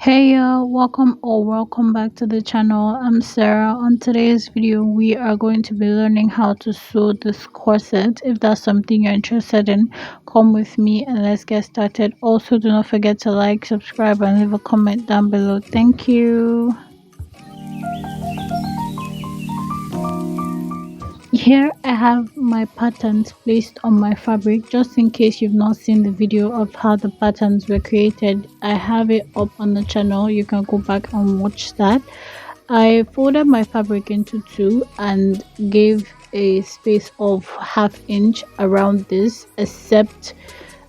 Hey welcome or welcome back to the channel. I'm Sarah. On today's video we are going to be learning how to sew this corset. If that's something you're interested in, come with me and let's get started. Also, do not forget to like, subscribe and leave a comment down below. Thank you. Here I have my patterns placed on my fabric. Just in case you've not seen the video of how the patterns were created, I have it up on the channel. You can go back and watch that. I folded my fabric into two and gave a space of ½ inch around this, except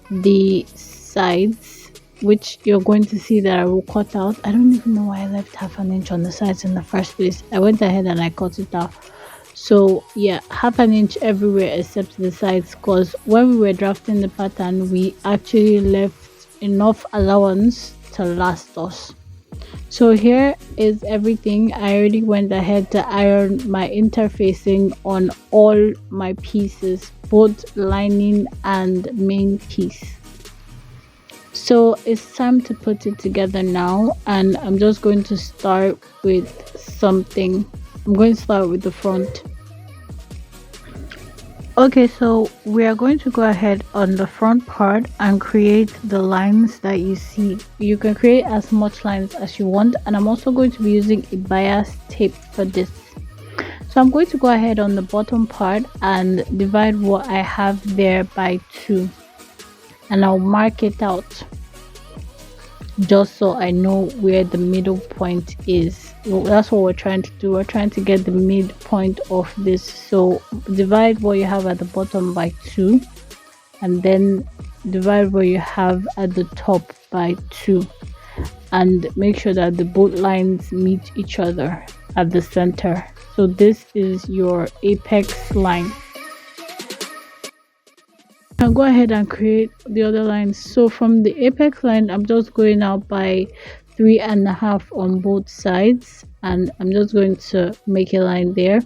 the sides, which you're going to see that I will cut out. I don't even know why I left ½ inch on the sides in the first place. I went ahead and I cut it out. So yeah, ½ inch everywhere except the sides, because when we were drafting the pattern we actually left enough allowance to last us. So here is everything. I already went ahead to iron my interfacing on all my pieces, both lining and main piece. So it's time to put it together now, and I'm just going to start with something. I'm going to start with the front. Okay, so we are going to go ahead on the front part and create the lines that you see. You can create as much lines as you want, and I'm also going to be using a bias tape for this. So I'm going to go ahead on the bottom part and divide what I have there by 2, and I'll mark it out just so I know where the middle point is. Well, that's what we're trying to do. We're trying to get the midpoint of this. So divide what you have at the bottom by 2, and then divide what you have at the top by 2, and make sure that the both lines meet each other at the center. So this is your apex line. Can go ahead and create the other lines. So from the apex line I'm just going out by 3.5 on both sides, and I'm just going to make a line there.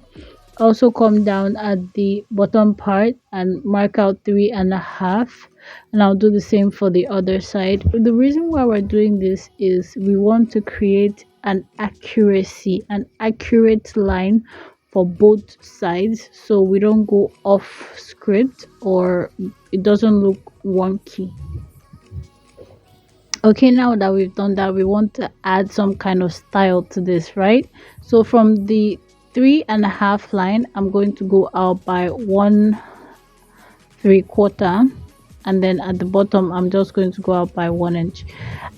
Also come down at the bottom part and mark out 3.5, and I'll do the same for the other side. The reason why we're doing this is we want to create an accurate line for both sides, so we don't go off script or it doesn't look wonky. Okay, now that we've done that, we want to add some kind of style to this, right? So from the 3.5 line I'm going to go out by 1/3, and then at the bottom I'm just going to go out by 1 inch,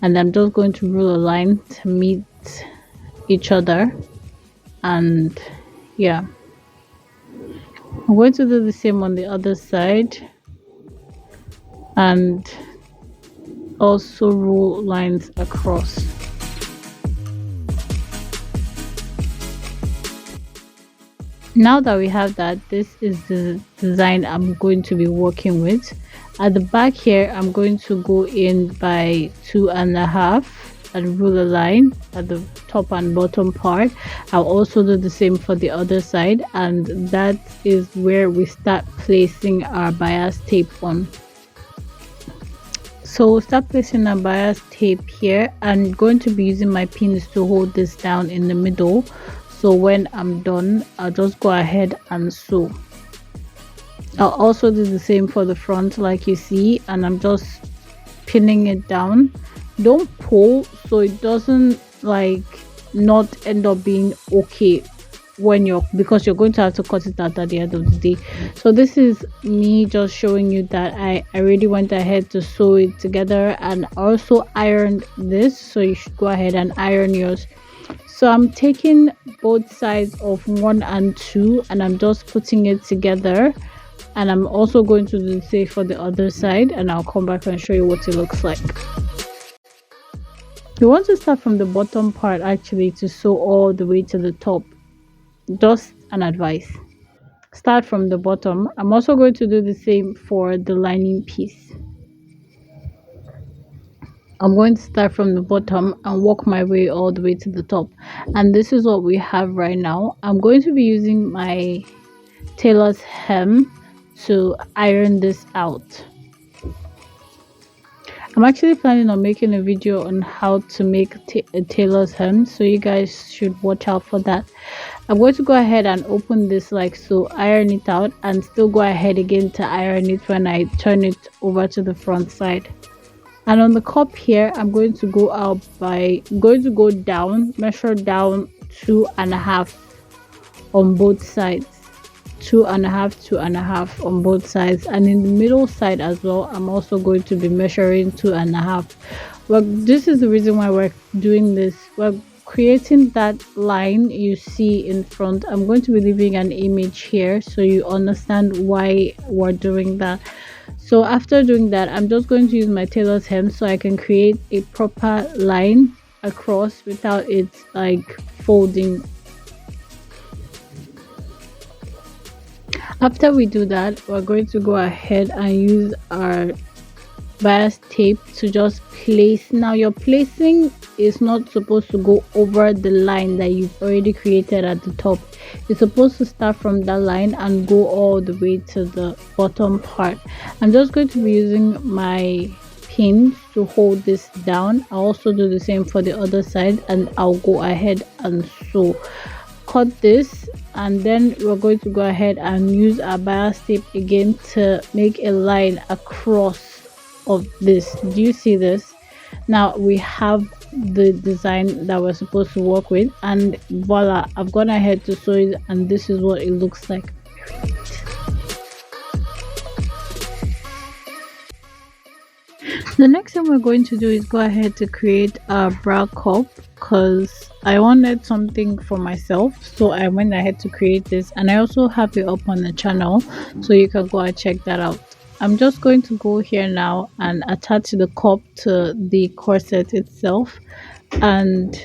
and I'm just going to rule a line to meet each other. And yeah, I'm going to do the same on the other side and also rule lines across. Now that we have that, this is the design I'm going to be working with. At the back here I'm going to go in by 2.5 and rule a line at the top and bottom part. I'll also do the same for the other side, and that is where we start placing our bias tape on. So we'll start placing our bias tape here. I'm going to be using my pins to hold this down in the middle, so when I'm done I'll just go ahead and sew. I'll also do the same for the front like you see, and I'm just pinning it down. Don't pull so it doesn't like not end up being okay when because you're going to have to cut it out at the end of the day. So this is me just showing you that I already went ahead to sew it together, and also ironed this, so you should go ahead and iron yours. So I'm taking both sides of 1 and 2 and I'm just putting it together, and I'm also going to do the same for the other side, and I'll come back and show you what it looks like. You want to start from the bottom part actually to sew all the way to the top. Just an advice, start from the bottom. I'm also going to do the same for the lining piece. I'm going to start from the bottom and work my way all the way to the top, and this is what we have right now. I'm going to be using my tailor's hem to iron this out. I'm actually planning on making a video on how to make a tailor's hem, so you guys should watch out for that. I'm going to go ahead and open this like so, iron it out, and still go ahead again to iron it when I turn it over to the front side. And on the cup here, I'm going to go out by go down, measure down 2.5 on both sides, 2.5, 2.5 on both sides, and in the middle side as well. I'm also going to be measuring 2.5. Well, this is the reason why we're doing this. We're creating that line you see in front. I'm going to be leaving an image here so you understand why we're doing that. So after doing that, I'm just going to use my tailor's hem so I can create a proper line across without it like folding. After we do that, we're going to go ahead and use our bias tape to just place. Now your placing is not supposed to go over the line that you've already created at the top. You're supposed to start from that line and go all the way to the bottom part. I'm just going to be using my pins to hold this down. I'll also do the same for the other side, and I'll go ahead and sew. Cut this, and then we're going to go ahead and use our bias tape again to make a line across of this. Do you see this? Now we have the design that we're supposed to work with, and voila, I've gone ahead to sew it, and this is what it looks like. The next thing we're going to do is go ahead to create a bra cup, because I wanted something for myself, so I went ahead to create this, and I also have it up on the channel so you can go and check that out. I'm just going to go here now and attach the cup to the corset itself, and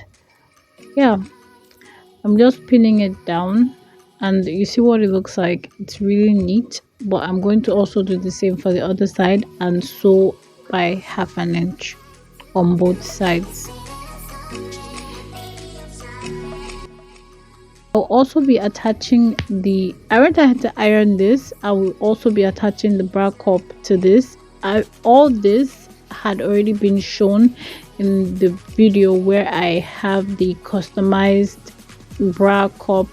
yeah, I'm just pinning it down, and you see what it looks like. It's really neat, but I'm going to also do the same for the other side and sew by 1/2 inch on both sides. I'll also be attaching I went ahead to iron this. I will also be attaching the bra cup to this. All this had already been shown in the video where I have the customized bra cup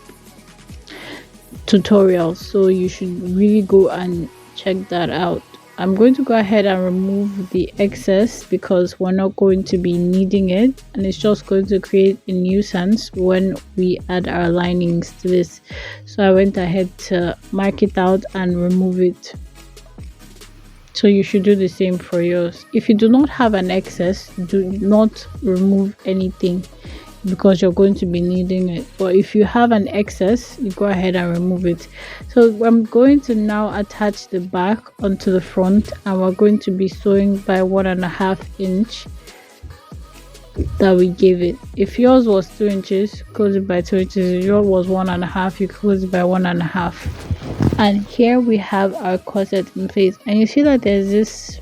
tutorial, so you should really go and check that out. I'm going to go ahead and remove the excess because we're not going to be needing it, and it's just going to create a nuisance when we add our linings to this. So I went ahead to mark it out and remove it. So you should do the same for yours. If you do not have an excess, do not remove anything because you're going to be needing it. But if you have an excess, you go ahead and remove it. So I'm going to now attach the back onto the front, and we're going to be sewing by 1.5 inch that we gave it. If yours was 2 inches, close it by 2 inches. If yours was 1.5, you close it by 1.5. And here we have our corset in place, and you see that there's this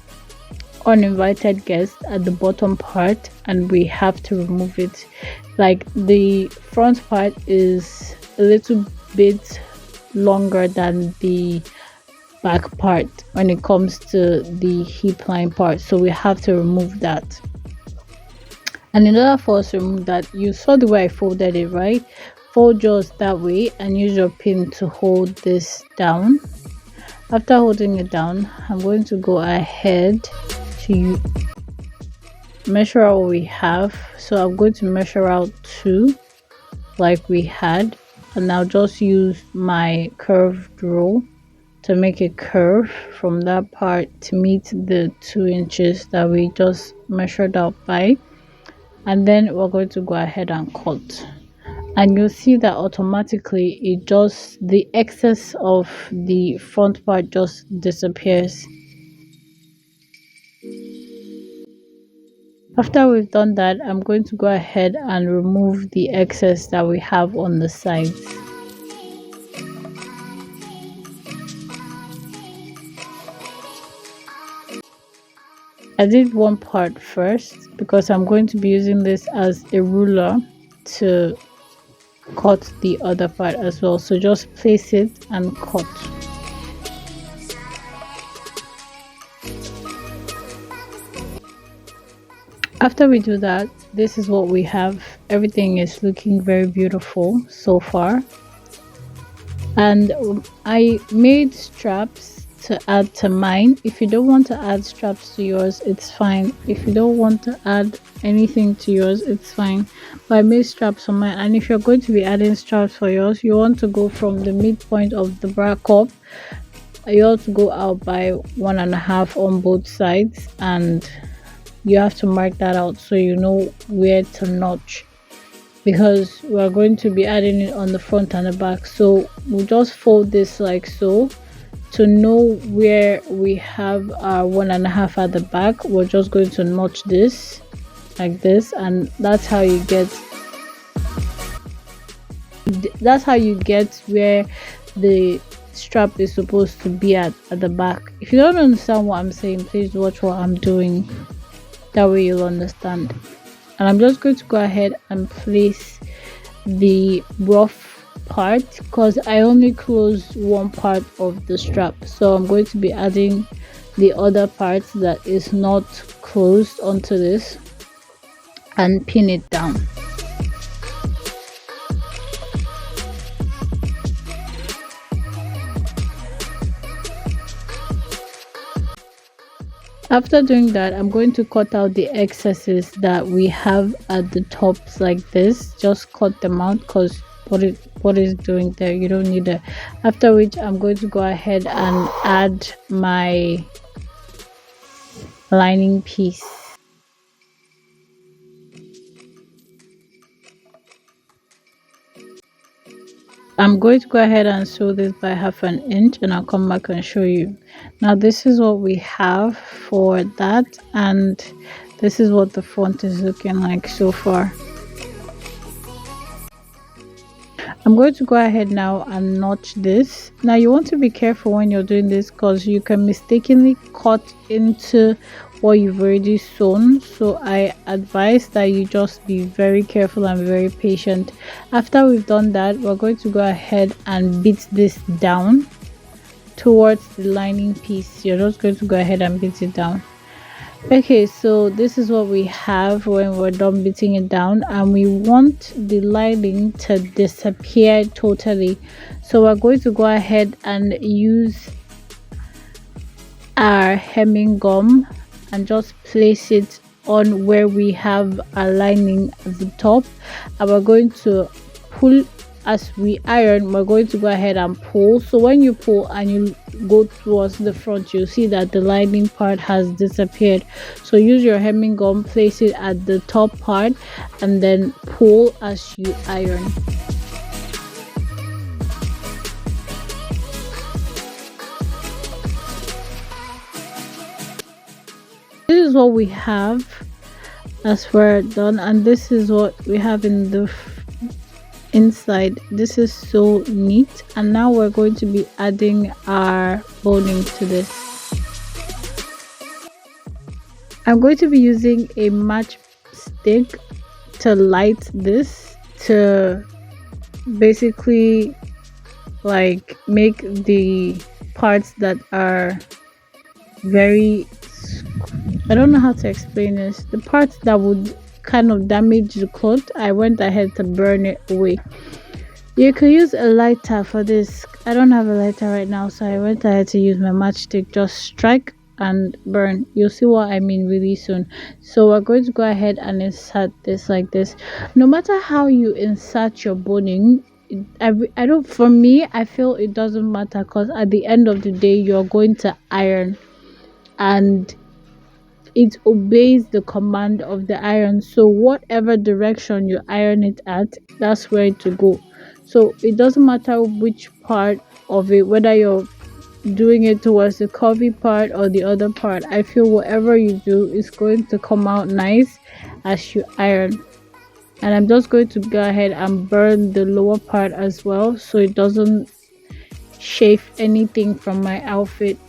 uninvited guest at the bottom part, and we have to remove it. Like, the front part is a little bit longer than the back part when it comes to the hip line part, so we have to remove that. And in order for us to remove that, you saw the way I folded it, right? Fold yours that way and use your pin to hold this down. After holding it down, I'm going to go ahead to measure out what we have. So I'm going to measure out 2 like we had, and I'll just use my curved rule to make a curve from that part to meet the 2 inches that we just measured out by, and then we're going to go ahead and cut. And you'll see that automatically the excess of the front part just disappears. After we've done that, I'm going to go ahead and remove the excess that we have on the sides. I did one part first because I'm going to be using this as a ruler to cut the other part as well. So just place it and cut. After we do that, this is what we have. Everything is looking very beautiful so far. And I made straps to add to mine. If you don't want to add straps to yours, it's fine. If you don't want to add anything to yours, it's fine. But I made straps for mine. And if you're going to be adding straps for yours, you want to go from the midpoint of the bra cup. You have to go out by 1.5 on both sides, and you have to mark that out so you know where to notch, because we're going to be adding it on the front and the back. So we'll just fold this like so. To know where we have our 1.5 at the back, we're just going to notch this like this, and that's how you get where the strap is supposed to be at the back. If you don't understand what I'm saying, please watch what I'm doing, that way you'll understand. And I'm just going to go ahead and place the rough part, because I only closed one part of the strap, so I'm going to be adding the other part that is not closed onto this and pin it down. After doing that, I'm going to cut out the excesses that we have at the tops like this. Just cut them out, because what is doing there, you don't need it. After which, I'm going to go ahead and add my lining piece. I'm going to go ahead and sew this by 1/2 inch, and I'll come back and show you. Now this is what we have for that, and this is what the front is looking like so far. I'm going to go ahead now and notch this. Now you want to be careful when you're doing this, because you can mistakenly cut into what you've already sewn. So I advise that you just be very careful and very patient. After we've done that, we're going to go ahead and beat this down towards the lining piece. You're just going to go ahead and beat it down. Okay, so this is what we have when we're done beating it down, and we want the lining to disappear totally. So we're going to go ahead and use our hemming gum and just place it on where we have our lining at the top, and we're going to pull. As we iron, we're going to go ahead and pull. So when you pull and you go towards the front, you'll see that the lining part has disappeared. So use your hemming gum, place it at the top part, and then pull as you iron. This is what we have as we're done, and this is what we have in the inside. This is so neat. And now we're going to be adding our boning to this. I'm going to be using a matchstick to light this, to basically like make the parts that are very, I don't know how to explain this, the parts that would kind of damage the cloth, I went ahead to burn it away. You could use a lighter for this. I don't have a lighter right now, so I went ahead to use my matchstick. Just strike and burn. You'll see what I mean really soon. So we're going to go ahead and insert this like this. No matter how you insert your boning, I don't, for me, I feel it doesn't matter, because at the end of the day, you're going to iron, and it obeys the command of the iron. So whatever direction you iron it at, that's where to go. So it doesn't matter which part of it, whether you're doing it towards the curvy part or the other part. I feel whatever you do is going to come out nice as you iron. And I'm just going to go ahead and burn the lower part as well, so it doesn't shave anything from my outfit.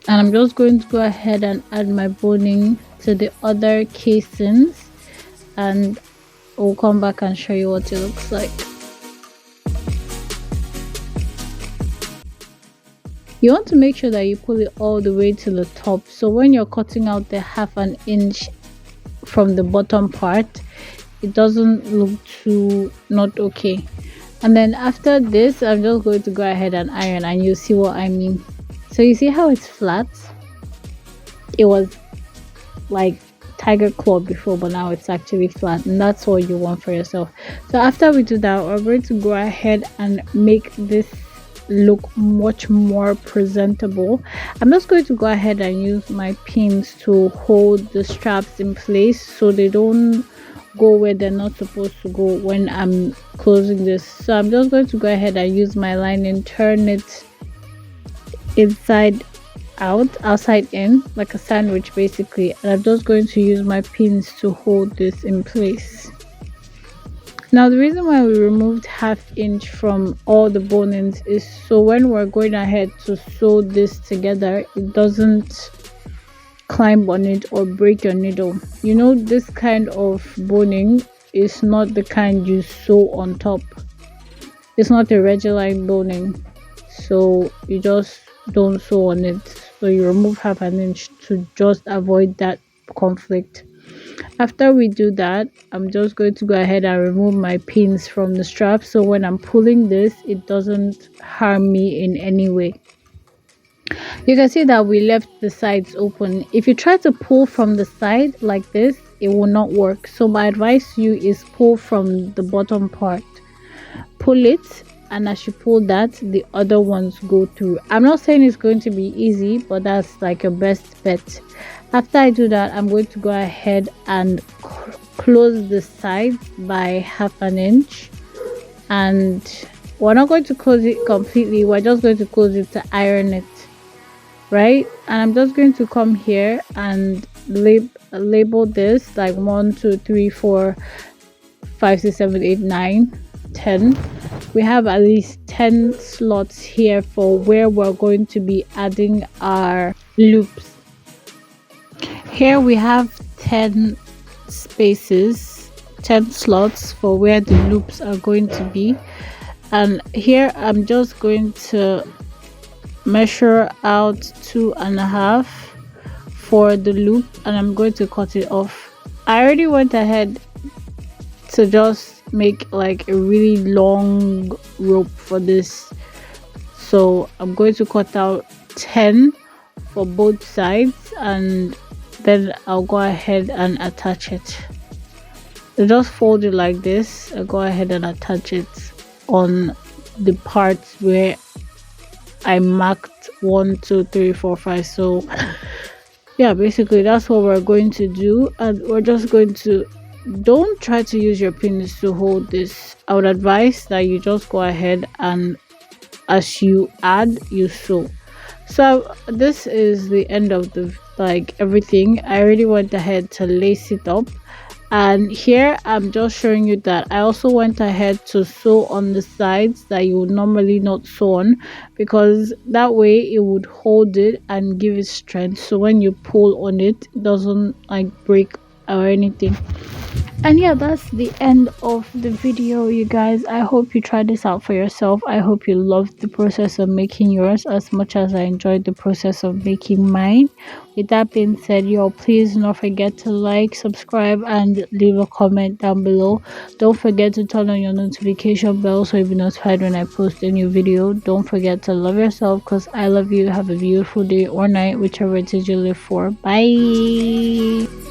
And I'm just going to go ahead and add my boning to the other casings, and I'll come back and show you what it looks like. You want to make sure that you pull it all the way to the top, so when you're cutting out the 1/2 inch from the bottom part, it doesn't look too not okay. And then after this, I'm just going to go ahead and iron, and you'll see what I mean. So you see how it's flat? It was like tiger claw before, but now it's actually flat, and that's what you want for yourself. So after we do that, we're going to go ahead and make this look much more presentable. I'm just going to go ahead and use my pins to hold the straps in place so they don't go where they're not supposed to go when I'm closing this. So I'm just going to go ahead and use my lining, turn it inside out, outside in, like a sandwich basically, and I'm just going to use my pins to hold this in place. Now the reason why we removed 1/2 inch from all the bonings is so when we're going ahead to sew this together, it doesn't climb on it or break your needle. You know, this kind of boning is not the kind you sew on top. It's not a regular boning, so you just don't sew on it. So you remove 1/2 inch to just avoid that conflict. After we do that, I'm just going to go ahead and remove my pins from the strap, so when I'm pulling this, it doesn't harm me in any way. You can see that we left the sides open. If you try to pull from the side like this, it will not work. So my advice to you is pull from the bottom part. Pull it, and as you pull that, the other ones go through. I'm not saying it's going to be easy, but that's like your best bet. After I do that, I'm going to go ahead and close the sides by 1/2 inch, and we're not going to close it completely, we're just going to close it to iron it, right? And I'm just going to come here and label this like 1 2 3 4 5 6 7 8 9 10. We have at least 10 slots here for where we're going to be adding our loops. Here we have 10 spaces, 10 slots for where the loops are going to be, and here I'm just going to measure out 2.5 for the loop, and I'm going to cut it off. I already went ahead to just make like a really long rope for this, so I'm going to cut out 10 for both sides, and then I'll go ahead and attach it. So just fold it like this. I'll go ahead and attach it on the parts where I marked 1 2 3 4 5. So yeah, basically that's what we're going to do, and we're just going to, don't try to use your pins to hold this. I would advise that you just go ahead and as you add, you sew. So this is the end of the everything. I already went ahead to lace it up, and here I'm just showing you that I also went ahead to sew on the sides that you would normally not sew on, because that way it would hold it and give it strength, so when you pull on it, it doesn't like break or anything. And yeah, that's the end of the video, you guys. I hope you try this out for yourself. I hope you loved the process of making yours as much as I enjoyed the process of making mine. With that being said, y'all, please do not forget to like, subscribe, and leave a comment down below. Don't forget to turn on your notification bell so you'll be notified when I post a new video. Don't forget to love yourself, because I love you. Have a beautiful day or night, whichever it is you live for. Bye.